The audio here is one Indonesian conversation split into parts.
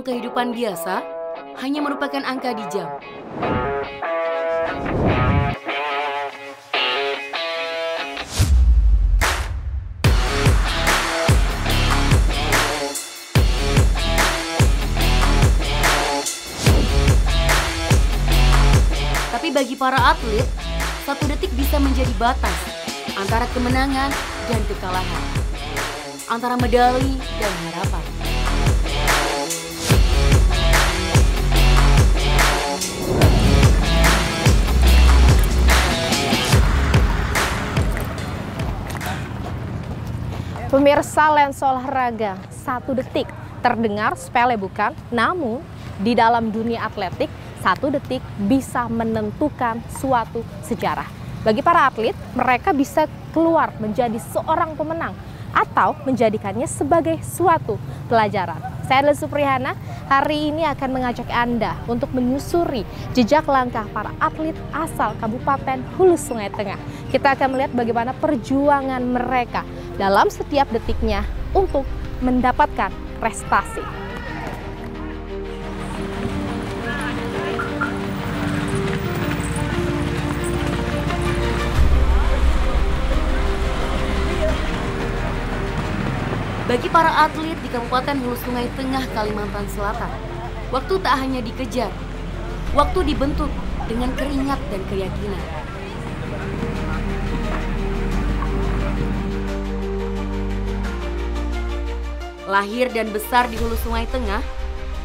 kehidupan biasa hanya merupakan angka di jam. Tapi bagi para atlet, 1 detik bisa menjadi batas antara kemenangan dan kekalahan, antara medali dan harapan. Pemirsa Lensa Olahraga, 1 detik terdengar sepele bukan? Namun di dalam dunia atletik, 1 detik bisa menentukan suatu sejarah. Bagi para atlet, mereka bisa keluar menjadi seorang pemenang atau menjadikannya sebagai suatu pelajaran. Saya Adalah Suprihana, hari ini akan mengajak Anda untuk menyusuri jejak langkah para atlet asal Kabupaten Hulu Sungai Tengah. Kita akan melihat bagaimana perjuangan mereka dalam setiap detiknya untuk mendapatkan prestasi. Bagi para atlet di Kabupaten Hulu Sungai Tengah, Kalimantan Selatan, waktu tak hanya dikejar, waktu dibentuk dengan keringat dan keyakinan. Lahir dan besar di Hulu Sungai Tengah,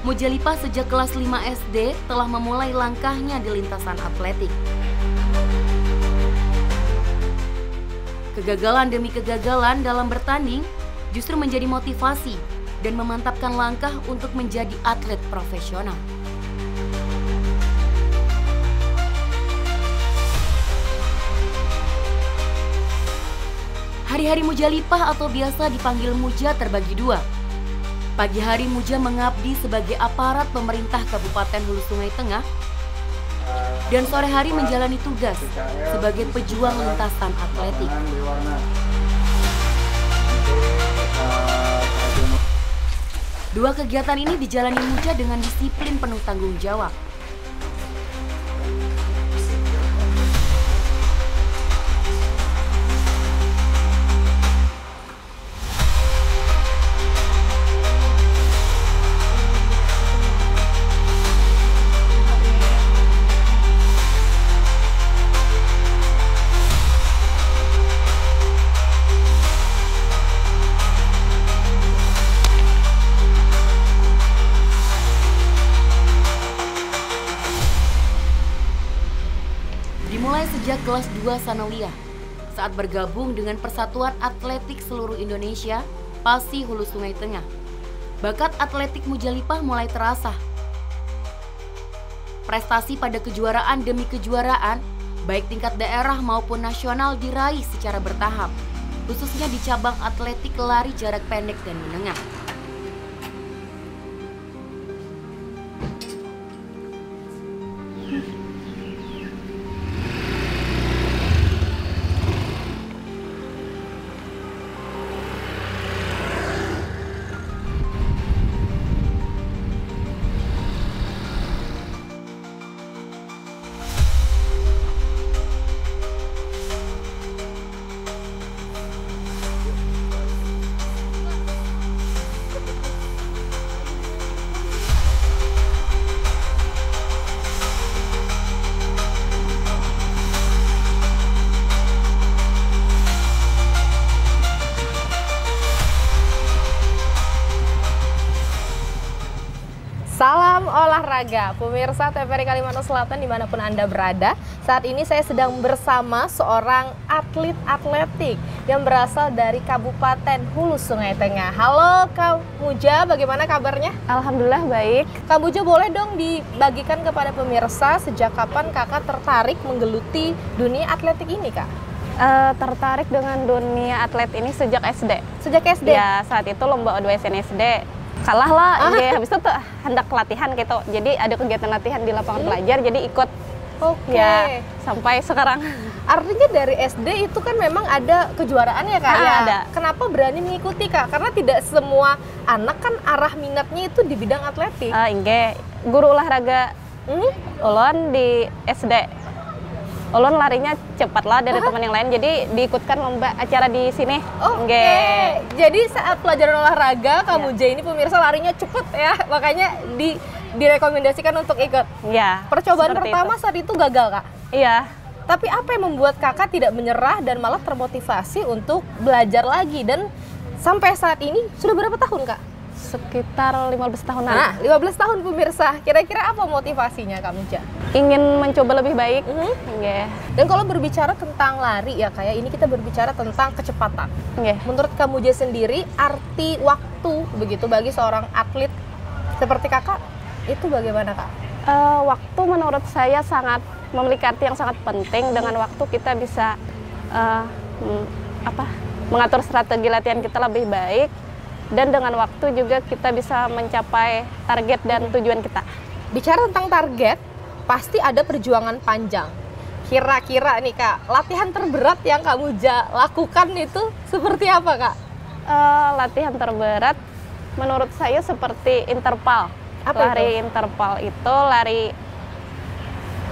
Mujalipah sejak kelas 5 SD telah memulai langkahnya di lintasan atletik. Kegagalan demi kegagalan dalam bertanding justru menjadi motivasi dan memantapkan langkah untuk menjadi atlet profesional. Hari-hari Mujalipah atau biasa dipanggil Muja terbagi 2. Pagi hari Muja mengabdi sebagai aparat pemerintah Kabupaten Hulu Sungai Tengah dan sore hari menjalani tugas sebagai pejuang lintasan atletik. Dua kegiatan ini dijalani Muja dengan disiplin penuh tanggung jawab. Dimulai sejak kelas 2 Sanawiyah, saat bergabung dengan Persatuan Atletik Seluruh Indonesia, PASI Hulu Sungai Tengah. Bakat atletik Mujalipah mulai terasah. Prestasi pada kejuaraan demi kejuaraan, baik tingkat daerah maupun nasional diraih secara bertahap, khususnya di cabang atletik lari jarak pendek dan menengah. Salam olahraga, pemirsa TVRI Kalimantan Selatan dimanapun Anda berada. Saat ini saya sedang bersama seorang atlet atletik yang berasal dari Kabupaten Hulu Sungai Tengah. Halo Kak Muja, bagaimana kabarnya? Alhamdulillah baik. Kak Muja, boleh dong dibagikan kepada pemirsa sejak kapan kakak tertarik menggeluti dunia atletik ini, Kak? Tertarik dengan dunia atlet ini sejak SD. Sejak SD? Ya, saat itu lomba O2 SNSD. Kalah lah, ya, habis itu tuh hendak latihan gitu. Jadi ada kegiatan latihan di lapangan pelajar, jadi ikut. Oke. Ya, sampai sekarang. Artinya dari SD itu kan memang ada kejuaraan ya Kak ya? Ada. Kenapa berani mengikuti Kak? Karena tidak semua anak kan arah minatnya itu di bidang atletik. Inge, guru olahraga ulun di SD. Ulun larinya cepat lah dari teman yang lain, jadi diikutkan lomba acara di sini. Oke. Jadi saat pelajaran olahraga kamu J ini pemirsa larinya cepet ya, makanya direkomendasikan untuk ikut. Iya. Percobaan pertama saat itu gagal Kak. Iya. Tapi apa yang membuat kakak tidak menyerah dan malah termotivasi untuk belajar lagi? Dan sampai saat ini sudah berapa tahun Kak? Sekitar 15 tahunan. Nah, 15 tahun pemirsa. Kira-kira apa motivasinya Kak Muja? Ingin mencoba lebih baik. Nggih. Dan kalau berbicara tentang lari ya kayak ini kita berbicara tentang kecepatan. Nggih. Menurut Kak Muja sendiri arti waktu begitu bagi seorang atlet seperti kakak itu bagaimana Kak? Waktu menurut saya sangat memiliki arti yang sangat penting. Dengan waktu kita bisa mengatur strategi latihan kita lebih baik, dan dengan waktu juga kita bisa mencapai target dan tujuan kita. Bicara tentang target, pasti ada perjuangan panjang. Kira-kira nih Kak, latihan terberat yang Kak Muja lakukan itu seperti apa Kak? Latihan terberat menurut saya seperti interval. Apa lari itu? interval itu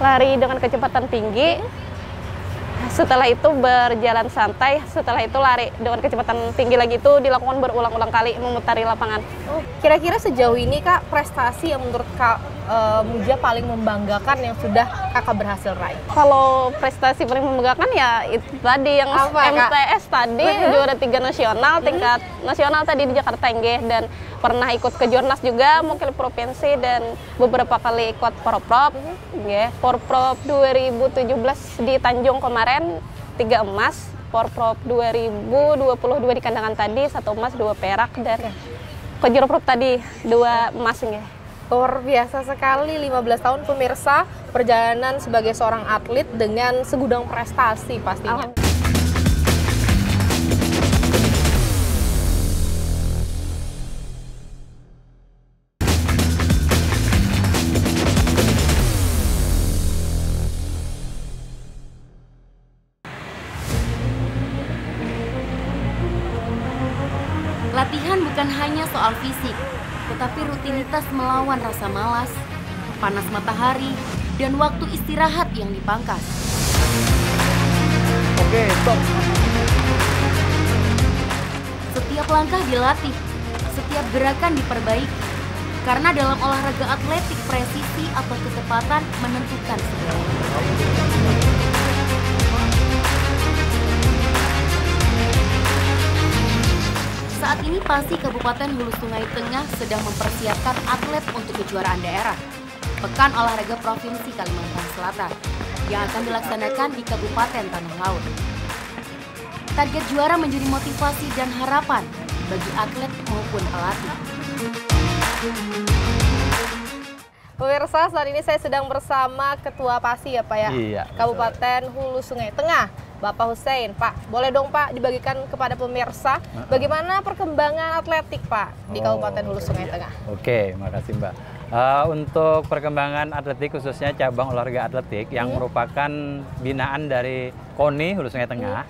lari dengan kecepatan tinggi. Setelah itu berjalan santai, setelah itu lari dengan kecepatan tinggi lagi, itu dilakukan berulang-ulang kali memutari lapangan. Kira-kira sejauh ini Kak, prestasi yang menurut Kak Muja paling membanggakan yang sudah Kakak berhasil raih? Kalau prestasi paling membanggakan ya itu tadi yang Apa, MTS tadi, juara 3 nasional, tingkat nasional tadi di Jakarta nggih, dan pernah ikut ke Jurnas juga, mewakili provinsi, dan beberapa kali ikut Porprov nggih. Porprov 2017 di Tanjung kemarin 3 emas, Porprov 2022 di Kandangan tadi 1 emas 2 perak, dan ke Juroprov tadi 2 emas nggih. Luar biasa sekali, 15 tahun pemirsa perjalanan sebagai seorang atlet dengan segudang prestasi pastinya. Latihan bukan hanya soal fisik, tetapi rutinitas melawan rasa malas, panas matahari, dan waktu istirahat yang dipangkas. Oke, stop. Setiap langkah dilatih, setiap gerakan diperbaiki, karena dalam olahraga atletik presisi atau kecepatan menentukan segalanya. Saat ini PASI Kabupaten Hulu Sungai Tengah sedang mempersiapkan atlet untuk kejuaraan daerah, Pekan Olahraga Provinsi Kalimantan Selatan, yang akan dilaksanakan di Kabupaten Tanah Laut. Target juara menjadi motivasi dan harapan bagi atlet maupun pelatih. Pemirsa, saat ini saya sedang bersama Ketua PASI ya Pak ya? Iya, Kabupaten Hulu Sungai Tengah, Bapak Hussein. Pak, boleh dong Pak dibagikan kepada pemirsa bagaimana perkembangan atletik Pak di Kabupaten Hulu Sungai Tengah? Oke, makasih Mbak. Untuk perkembangan atletik khususnya cabang olahraga atletik yang merupakan binaan dari KONI Hulu Sungai Tengah,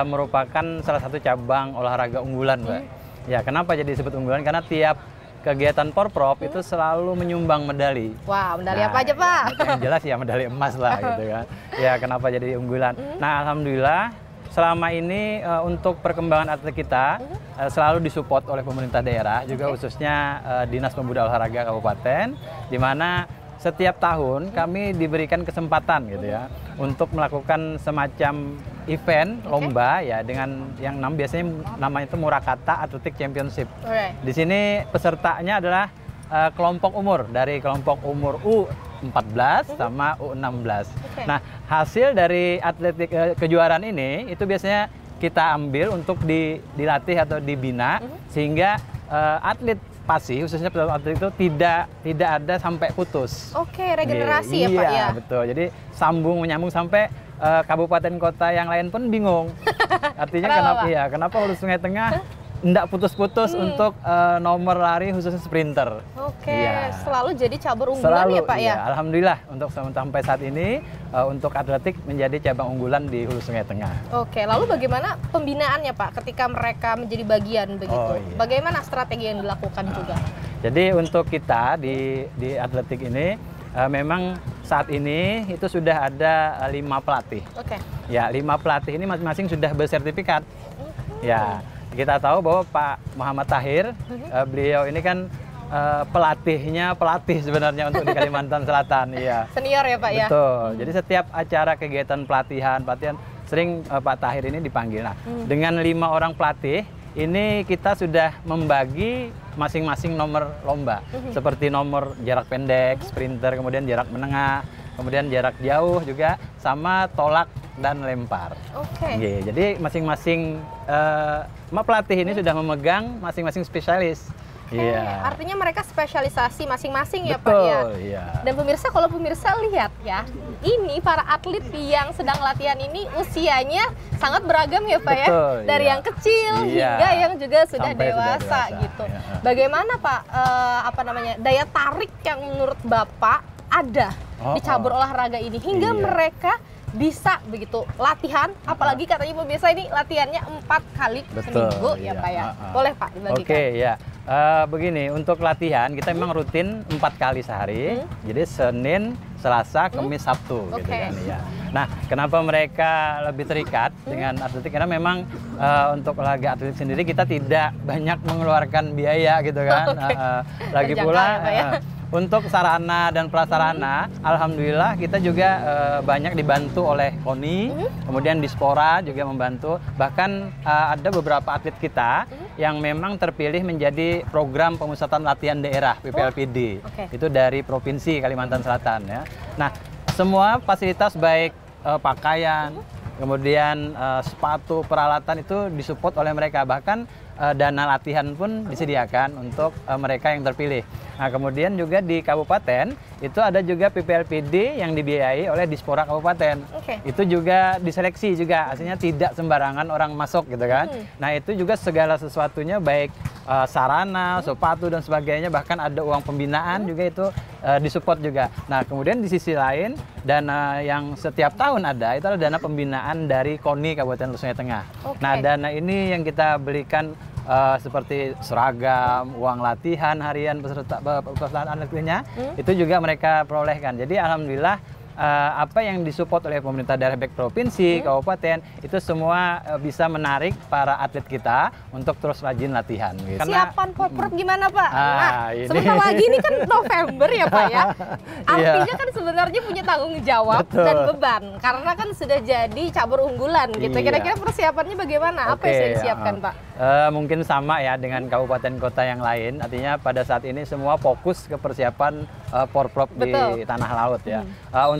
merupakan salah satu cabang olahraga unggulan Mbak. Ya, kenapa jadi disebut unggulan? Karena tiap kegiatan Porprov itu selalu menyumbang medali. Wah, medali apa aja Pak? Yang jelas ya medali emas lah gitu kan. Ya, kenapa jadi unggulan? Nah, alhamdulillah selama ini untuk perkembangan atlet kita selalu disupport oleh pemerintah daerah, juga khususnya Dinas Pemuda Olahraga Kabupaten, di mana setiap tahun kami diberikan kesempatan gitu ya untuk melakukan semacam event lomba ya dengan yang biasanya namanya itu Murakata Athletic Championship. Di sini pesertanya adalah kelompok umur dari kelompok umur U14 sama U16. Nah, hasil dari atletik kejuaraan ini itu biasanya kita ambil untuk dilatih atau dibina sehingga atlet PASI khususnya atlet itu tidak ada sampai putus. Oke, regenerasi ya Pak ya. Iya, betul. Jadi sambung menyambung sampai kabupaten kota yang lain pun bingung. Artinya kenapa Hulu Sungai Tengah enggak putus-putus untuk nomor lari khususnya sprinter. Oke, selalu jadi cabur unggulan ya Pak ya? Alhamdulillah untuk sampai saat ini untuk atletik menjadi cabang unggulan di Hulu Sungai Tengah. Oke, lalu bagaimana pembinaannya Pak ketika mereka menjadi bagian begitu? Oh, iya. Bagaimana strategi yang dilakukan juga? Jadi untuk kita di atletik ini memang saat ini itu sudah ada 5 pelatih. Oke. Ya, 5 pelatih ini masing-masing sudah bersertifikat. Ya, kita tahu bahwa Pak Muhammad Tahir, beliau ini kan pelatih sebenarnya untuk di Kalimantan Selatan. Iya. Senior ya Pak ya? Betul. Jadi setiap acara kegiatan pelatihan sering Pak Tahir ini dipanggil. Nah, dengan 5 orang pelatih ini kita sudah membagi masing-masing nomor lomba, seperti nomor jarak pendek, sprinter, kemudian jarak menengah, kemudian jarak jauh juga, sama tolak dan lempar. Oke. Jadi masing-masing pelatih ini sudah memegang masing-masing spesialis. Iya. Artinya mereka spesialisasi masing-masing ya Pak Betul, ya? Iya. Dan pemirsa, kalau pemirsa lihat ya, ini para atlet yang sedang latihan ini usianya sangat beragam ya Pak ya? Betul, Dari iya. yang kecil Iya. hingga yang juga sudah Sampai dewasa sudah dewasa, gitu. iya. Bagaimana Pak, daya tarik yang menurut Bapak ada di cabur olahraga ini hingga Iya. mereka bisa begitu latihan, apalagi katanya pemirsa ini latihannya 4 kali seminggu ya iya. Pak ya? Boleh Pak dibagikan? Oke, ya. Begini, untuk latihan kita memang rutin 4 kali sehari. Jadi Senin, Selasa, Kamis, Sabtu gitu Oke. kan ya. Nah, kenapa mereka lebih terikat dengan atletik? Karena memang untuk olahraga atletik sendiri kita tidak banyak mengeluarkan biaya gitu kan. Lagi Terjangkau pula ya, Pak ya? untuk sarana dan prasarana, alhamdulillah kita juga banyak dibantu oleh KONI, kemudian Dispora juga membantu. Bahkan ada beberapa atlet kita yang memang terpilih menjadi program pemusatan latihan daerah PPLPD. Oke. Itu dari Provinsi Kalimantan Selatan ya. Nah, semua fasilitas baik pakaian, kemudian sepatu, peralatan itu disupport oleh mereka. Bahkan dana latihan pun disediakan untuk mereka yang terpilih. Nah, kemudian juga di kabupaten itu ada juga PPLPD yang dibiayai oleh Dispora Kabupaten. Oke. Itu juga diseleksi juga, artinya tidak sembarangan orang masuk gitu kan. Nah, itu juga segala sesuatunya baik sarana, sepatu dan sebagainya, bahkan ada uang pembinaan juga itu disupport juga. Nah, kemudian di sisi lain dana yang setiap tahun ada itu adalah dana pembinaan dari KONI Kabupaten Hulu Sungai Tengah. Oke. Nah, dana ini yang kita berikan seperti seragam, uang latihan harian peserta atletnya itu juga mereka perolehkan. Jadi alhamdulillah apa yang disupport oleh pemerintah daerah baik provinsi, kabupaten itu semua bisa menarik para atlet kita untuk terus rajin latihan. Gitu. Siapan Porprov gimana Pak? Ini. Sebentar lagi ini kan November ya Pak ya. Artinya kan sebenarnya punya tanggung jawab Betul. dan beban karena kan sudah jadi cabur unggulan gitu. Iya. Kira-kira persiapannya bagaimana? Apa yang sudah disiapkan Pak? Mungkin sama ya dengan kabupaten kota yang lain. Artinya pada saat ini semua fokus ke persiapan Porprov di tanah laut ya.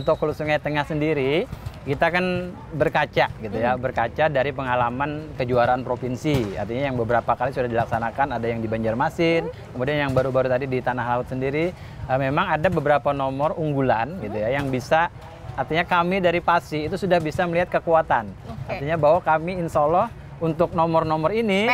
Untuk Hulu Sungai Tengah sendiri kita kan berkaca gitu ya, berkaca dari pengalaman kejuaraan provinsi. Artinya yang beberapa kali sudah dilaksanakan, ada yang di Banjarmasin, kemudian yang baru-baru tadi di tanah laut sendiri memang ada beberapa nomor unggulan gitu ya yang bisa, artinya kami dari PASI itu sudah bisa melihat kekuatan. Artinya bahwa kami insya Allah untuk nomor-nomor ini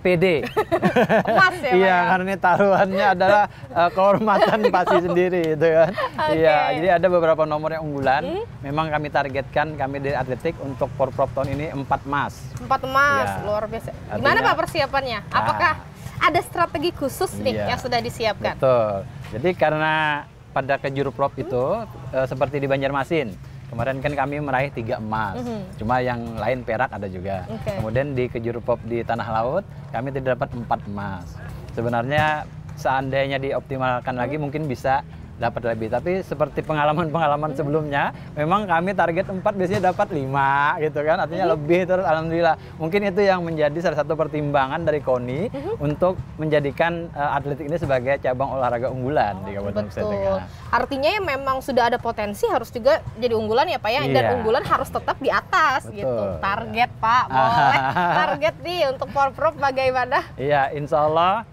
PD. Emas ya Pak Iya, ya? karena ini taruhannya adalah kehormatan PASI sendiri gitu kan. Iya, jadi ada beberapa nomor yang unggulan. Memang kami targetkan, kami dari atletik untuk Porprov tahun ini 4 emas. 4 emas, Ya. luar biasa. Artinya- Gimana Pak persiapannya? Apakah ada strategi khusus nih Iya. yang sudah disiapkan? Betul. Jadi karena pada Kejurprov itu seperti di Banjarmasin. Kemarin kan kami meraih 3 emas, cuma yang lain perak ada juga. Oke. Kemudian di Kejurprov di Tanah Laut, kami tidak dapat 4 emas. Sebenarnya seandainya dioptimalkan lagi mungkin bisa dapat lebih. Tapi seperti pengalaman-pengalaman sebelumnya, memang kami target 4 biasanya dapat 5 gitu kan. Artinya lebih terus alhamdulillah. Mungkin itu yang menjadi salah satu pertimbangan dari KONI untuk menjadikan atletik ini sebagai cabang olahraga unggulan di Kabupaten Nusa Betul. Tenggara. Artinya ya memang sudah ada potensi harus juga jadi unggulan ya Pak ya. Dan Iya. unggulan harus tetap di atas Betul. gitu. Target Pak, boleh. Target nih untuk Porprov bagaimana? Iya, insya Allah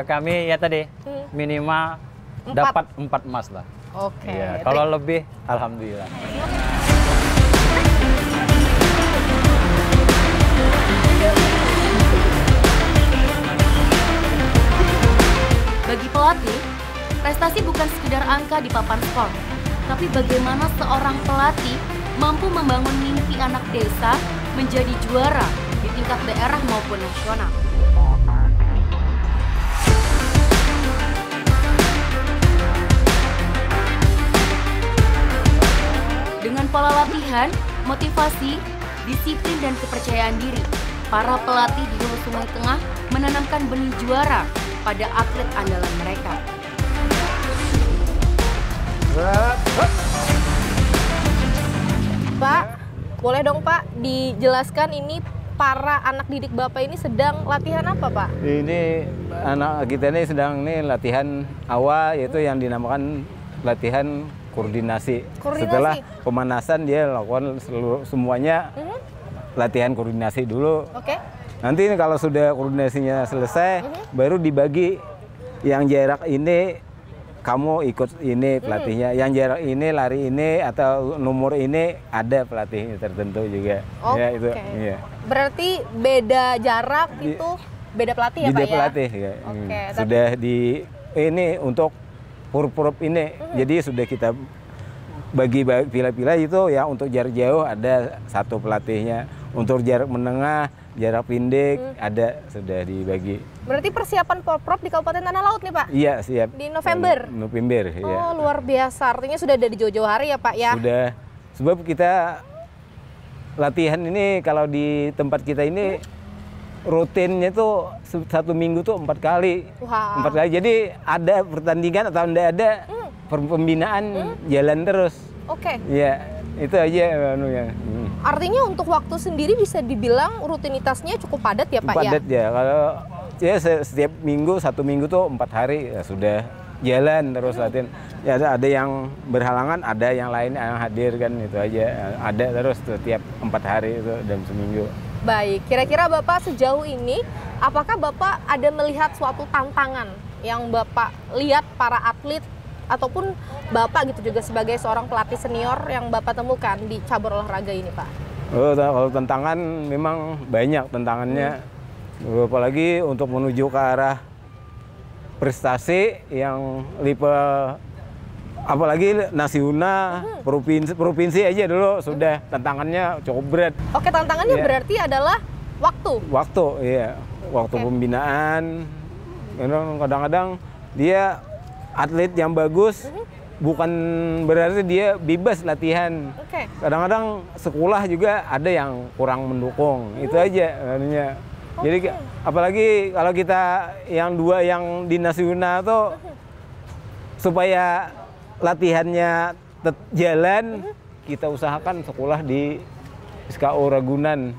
kami ya tadi minimal 4. dapat 4 emas lah. Oke. Iya, kalau lebih alhamdulillah. Bagi pelatih, prestasi bukan sekedar angka di papan skor, Tapi bagaimana seorang pelatih mampu membangun mimpi anak desa menjadi juara di tingkat daerah maupun nasional? Dengan pola latihan, motivasi, disiplin, dan kepercayaan diri, para pelatih di Hulu Sungai Tengah menanamkan benih juara pada atlet andalan mereka. Pak, boleh dong Pak dijelaskan ini para anak didik Bapak ini sedang latihan apa Pak? Ini anak kita ini sedang latihan awal, yaitu yang dinamakan latihan koordinasi. Setelah pemanasan dia lakukan semuanya latihan koordinasi dulu. Oke. Nanti kalau sudah koordinasinya selesai, baru dibagi yang jarak ini kamu ikut ini pelatihnya, yang jarak ini lari ini atau nomor ini ada pelatihnya tertentu juga. Ya itu. Iya. Berarti beda jarak itu beda pelatih ya Pak ya? Beda pelatih ya. Sudah di ini untuk purprop ini, jadi sudah kita bagi pila-pila itu ya. Untuk jarak jauh ada satu pelatihnya, untuk jarak menengah, jarak pendek ada, sudah dibagi. Berarti persiapan purprop di Kabupaten Tanah Laut nih Pak? Iya, siap. Di November? November, ya. Ya. Luar biasa, artinya sudah ada di jauh-jauh hari ya Pak ya? Sudah, sebab kita latihan ini kalau di tempat kita ini rutinnya tuh satu minggu tuh 4 kali. Wow. 4 kali. Jadi ada pertandingan atau tidak ada pembinaan jalan terus. Oke. Iya, itu aja ya. Artinya untuk waktu sendiri bisa dibilang rutinitasnya cukup padat ya Pak padat ya? Kalau ya setiap minggu, 1 minggu tuh 4 hari ya sudah jalan terus latihan. Ya ada yang berhalangan, ada yang lain yang hadir kan, itu aja. Ada terus setiap 4 hari itu dalam seminggu. Baik, kira-kira Bapak sejauh ini, apakah Bapak ada melihat suatu tantangan yang Bapak lihat para atlet ataupun Bapak gitu juga sebagai seorang pelatih senior yang Bapak temukan di cabur olahraga ini Pak? Oh, kalau tantangan memang banyak tantangannya, apalagi untuk menuju ke arah prestasi yang level apalagi nasional, provinsi aja dulu sudah tantangannya cukup berat. Oke, tantangannya berarti adalah waktu. Waktu, iya. Waktu pembinaan. Kadang-kadang dia atlet yang bagus, bukan berarti dia bebas latihan. Kadang-kadang sekolah juga ada yang kurang mendukung. Itu aja artinya. Jadi apalagi kalau kita yang dua yang di nasional tuh supaya latihannya jalan, kita usahakan sekolah di SKO Ragunan.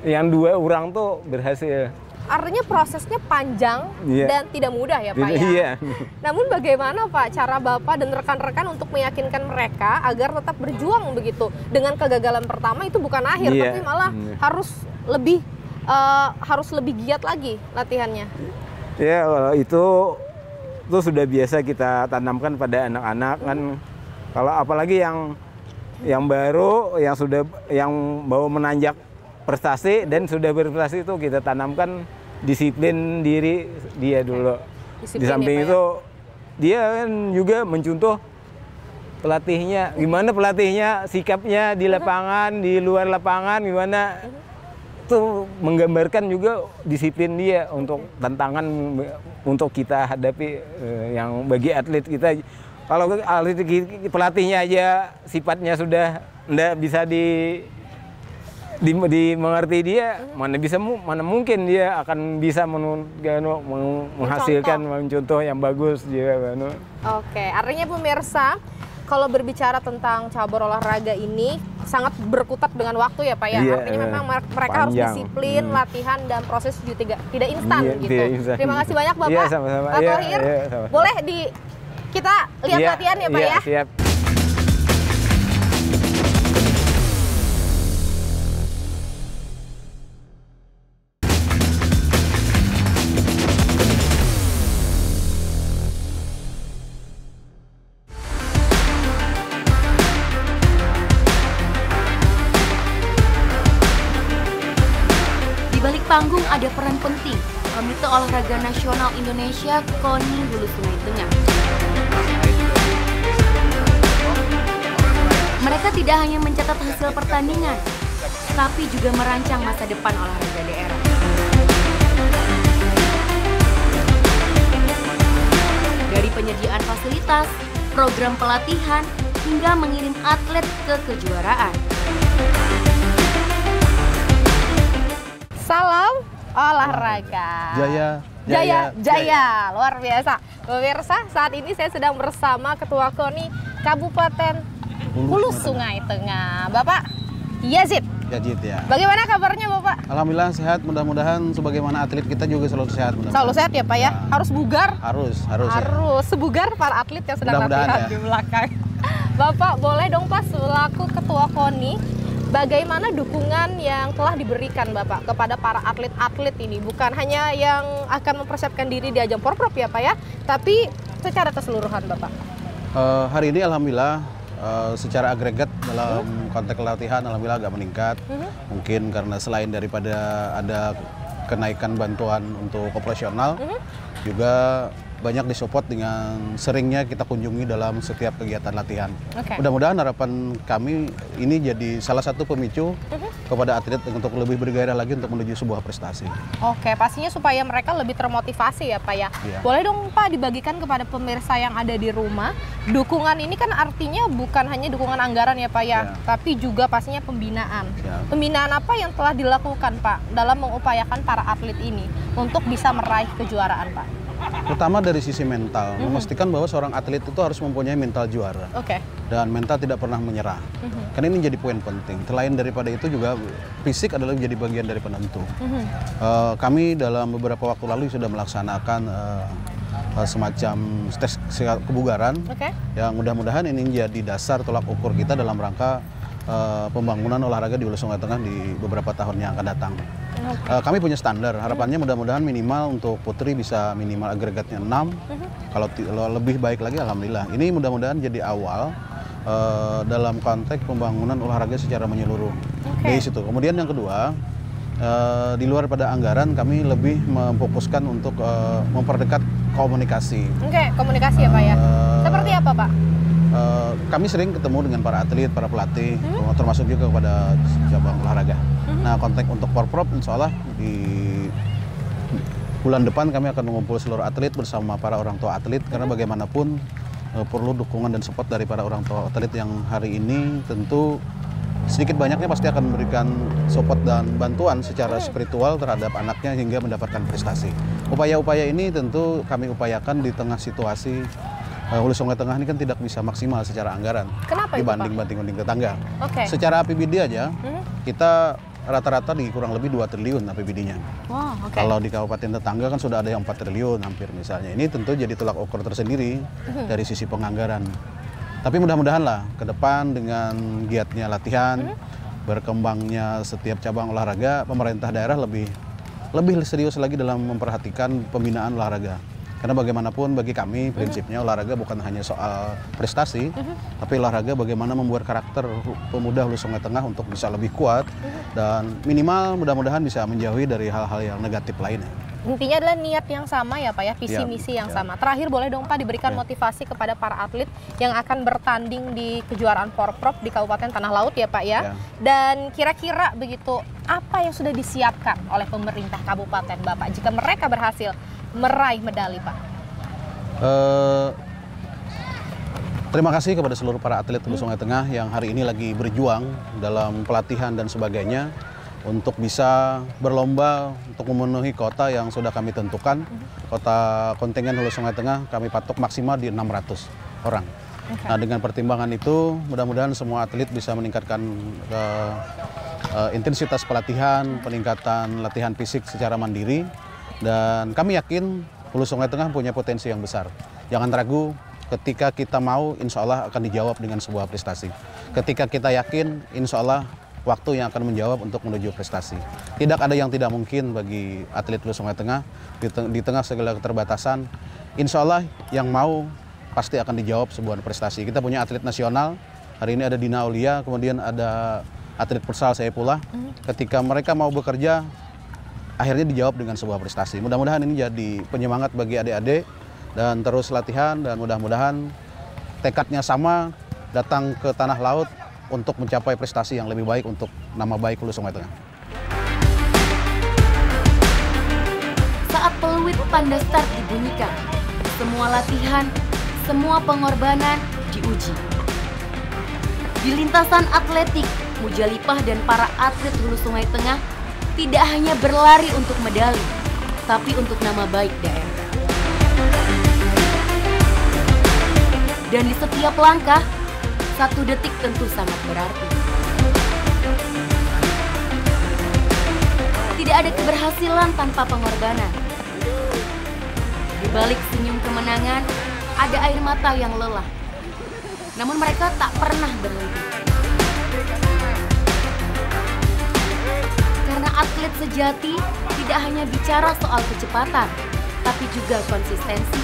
Yang 2 orang tuh berhasil. Artinya prosesnya panjang dan tidak mudah ya Pak ya? Iya. Namun bagaimana Pak cara Bapak dan rekan-rekan untuk meyakinkan mereka agar tetap berjuang begitu? Dengan kegagalan pertama itu bukan akhir, tapi malah harus lebih giat lagi latihannya. Ya, kalau itu sudah biasa kita tanamkan pada anak-anak kan. Kalau apalagi yang baru, yang baru menanjak prestasi dan sudah berprestasi, itu kita tanamkan disiplin diri dia dulu. Di samping itu dia kan juga mencontoh pelatihnya, gimana pelatihnya sikapnya di lapangan, di luar lapangan gimana. Itu menggambarkan juga disiplin dia untuk tantangan untuk kita hadapi yang bagi atlet kita. Kalau atlet pelatihnya aja sifatnya sudah tidak bisa dimengerti dia, mana mungkin dia akan bisa menghasilkan contoh yang bagus dia. Oke, artinya pemirsa, kalau berbicara tentang cabur olahraga ini sangat berkutat dengan waktu ya Pak ya. Artinya memang mereka harus disiplin, latihan, dan proses juga tidak instan gitu. Terima kasih banyak Bapak. Iya, sama-sama. Pak Thohir, boleh kita lihat latihan ya Pak ya? Siap. Di balik panggung ada peran penting Komite Olahraga Nasional Indonesia KONI Hulu Sungai Tengah. Mereka tidak hanya mencatat hasil pertandingan, tapi juga merancang masa depan olahraga daerah. Dari penyediaan fasilitas, program pelatihan, hingga mengirim atlet ke kejuaraan. Salam olahraga. Jaya. Luar biasa. Pemirsa, saat ini saya sedang bersama Ketua KONI Kabupaten Hulu Sungai Tengah, Bapak Yazid. Yazid ya. Bagaimana kabarnya Bapak? Alhamdulillah sehat, mudah-mudahan sebagaimana atlet kita juga selalu sehat. Selalu sehat ya Pak ya? Harus bugar? Harus ya. Sebugar para atlet yang sedang latihan ya. di belakang. Bapak boleh dong Pak selaku Ketua KONI, bagaimana dukungan yang telah diberikan Bapak kepada para atlet-atlet ini? Bukan hanya yang akan mempersiapkan diri di ajang Porprov ya Pak ya, tapi secara keseluruhan Bapak. Hari ini alhamdulillah secara agregat dalam konteks latihan alhamdulillah agak meningkat. Mungkin karena selain daripada ada kenaikan bantuan untuk operasional, juga banyak disupport dengan seringnya kita kunjungi dalam setiap kegiatan latihan. Mudah-mudahan harapan kami ini jadi salah satu pemicu kepada atlet untuk lebih bergairah lagi untuk menuju sebuah prestasi. Oke, pastinya supaya mereka lebih termotivasi ya Pak ya. Boleh dong Pak dibagikan kepada pemirsa yang ada di rumah. Dukungan ini kan artinya bukan hanya dukungan anggaran ya Pak ya, tapi juga pastinya pembinaan. Pembinaan apa yang telah dilakukan Pak dalam mengupayakan para atlet ini untuk bisa meraih kejuaraan Pak? Pertama dari sisi mental, memastikan bahwa seorang atlet itu harus mempunyai mental juara. Dan mental tidak pernah menyerah. Karena ini jadi poin penting. Selain daripada itu juga fisik adalah menjadi bagian dari penentu. Kami dalam beberapa waktu lalu sudah melaksanakan semacam tes kebugaran yang mudah-mudahan ini menjadi dasar tolak ukur kita dalam rangka pembangunan olahraga di Hulu Sungai Tengah di beberapa tahun yang akan datang. Kami punya standar, harapannya mudah-mudahan minimal untuk putri bisa minimal agregatnya 6, kalau lebih baik lagi alhamdulillah. Ini mudah-mudahan jadi awal dalam konteks pembangunan olahraga secara menyeluruh. Dari situ. Kemudian yang kedua, di luar pada anggaran kami lebih memfokuskan untuk memperdekat komunikasi. Komunikasi ya Pak ya. Seperti apa Pak? Kami sering ketemu dengan para atlet, para pelatih, termasuk juga kepada cabang olahraga. Nah, konteks untuk Porprov, insya Allah di bulan depan kami akan mengumpul seluruh atlet bersama para orang tua atlet, karena bagaimanapun perlu dukungan dan support dari para orang tua atlet yang hari ini tentu sedikit banyaknya pasti akan memberikan support dan bantuan secara spiritual terhadap anaknya hingga mendapatkan prestasi. Upaya-upaya ini tentu kami upayakan di tengah situasi Hulu Sungai Tengah ini kan tidak bisa maksimal secara anggaran. Kenapa dibanding tetangga. Secara APBD aja kita rata-rata di kurang lebih 2 triliun APBD-nya. Kalau di kabupaten tetangga kan sudah ada yang 4 triliun hampir misalnya. Ini tentu jadi tolak ukur tersendiri dari sisi penganggaran. Tapi mudah-mudahan lah ke depan dengan giatnya latihan, berkembangnya setiap cabang olahraga, pemerintah daerah lebih serius lagi dalam memperhatikan pembinaan olahraga. Karena bagaimanapun bagi kami prinsipnya olahraga bukan hanya soal prestasi, tapi olahraga bagaimana membuat karakter pemuda Hulu Sungai Tengah untuk bisa lebih kuat dan minimal mudah-mudahan bisa menjauhi dari hal-hal yang negatif lainnya. Intinya adalah niat yang sama ya Pak ya, visi misi yang sama. Terakhir boleh dong Pak diberikan motivasi kepada para atlet yang akan bertanding di kejuaraan Porprov di Kabupaten Tanah Laut ya Pak ya. Dan kira-kira begitu apa yang sudah disiapkan oleh pemerintah kabupaten Bapak jika mereka berhasil meraih medali Pak? Terima kasih kepada seluruh para atlet Hulu Sungai Tengah yang hari ini lagi berjuang dalam pelatihan dan sebagainya untuk bisa berlomba untuk memenuhi kota yang sudah kami tentukan. Kota kontingen Hulu Sungai Tengah kami patok maksimal di 600 orang. Nah, dengan pertimbangan itu mudah-mudahan semua atlet bisa meningkatkan intensitas pelatihan, peningkatan latihan fisik secara mandiri. Dan kami yakin Hulu Sungai Tengah punya potensi yang besar. Jangan ragu, ketika kita mau, insya Allah akan dijawab dengan sebuah prestasi. Ketika kita yakin, insya Allah waktu yang akan menjawab untuk menuju prestasi. Tidak ada yang tidak mungkin bagi atlet Hulu Sungai Tengah di tengah segala keterbatasan. Insya Allah yang mau pasti akan dijawab sebuah prestasi. Kita punya atlet nasional, hari ini ada Dina Aulia, kemudian ada atlet futsal Saifullah. Ketika mereka mau bekerja, akhirnya dijawab dengan sebuah prestasi. Mudah-mudahan ini jadi penyemangat bagi adik-adik dan terus latihan dan mudah-mudahan tekadnya sama, datang ke tanah laut untuk mencapai prestasi yang lebih baik untuk nama baik Hulu Sungai Tengah. Saat peluit tanda start dibunyikan, semua latihan, semua pengorbanan diuji. Di lintasan atletik, Mujalipah dan para atlet Hulu Sungai Tengah tidak hanya berlari untuk medali, tapi untuk nama baik daerah. Dan di setiap langkah, 1 detik tentu sangat berarti. Tidak ada keberhasilan tanpa pengorbanan. Di balik senyum kemenangan, ada air mata yang lelah. Namun mereka tak pernah berhenti. Karena atlet sejati tidak hanya bicara soal kecepatan, tapi juga konsistensi,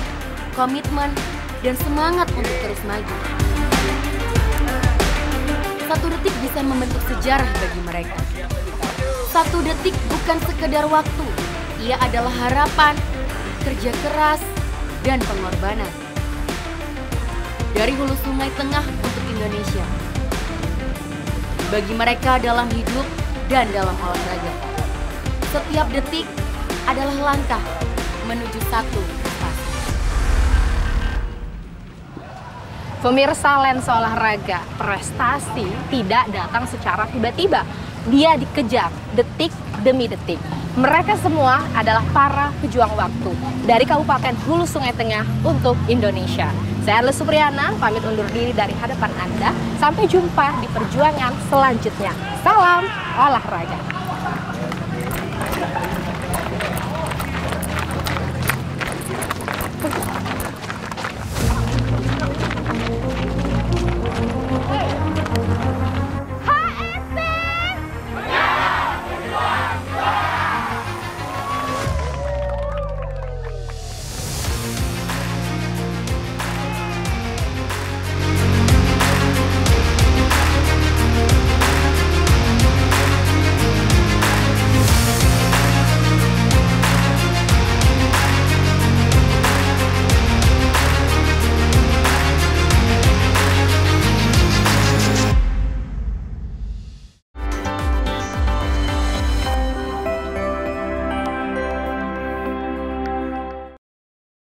komitmen, dan semangat untuk terus maju. 1 detik bisa membentuk sejarah bagi mereka. 1 detik bukan sekedar waktu, ia adalah harapan, kerja keras, dan pengorbanan. Dari Hulu Sungai Tengah untuk Indonesia. Bagi mereka dalam hidup dan dalam olahraga, setiap detik adalah langkah menuju 1 prestasi. Pemirsa Lensa Olahraga, prestasi tidak datang secara tiba-tiba. Dia dikejar detik demi detik. Mereka semua adalah para pejuang waktu dari Kabupaten Hulu Sungai Tengah untuk Indonesia. Saya Arlis Supriyana, pamit undur diri dari hadapan Anda. Sampai jumpa di perjuangan selanjutnya. Salam olahraga.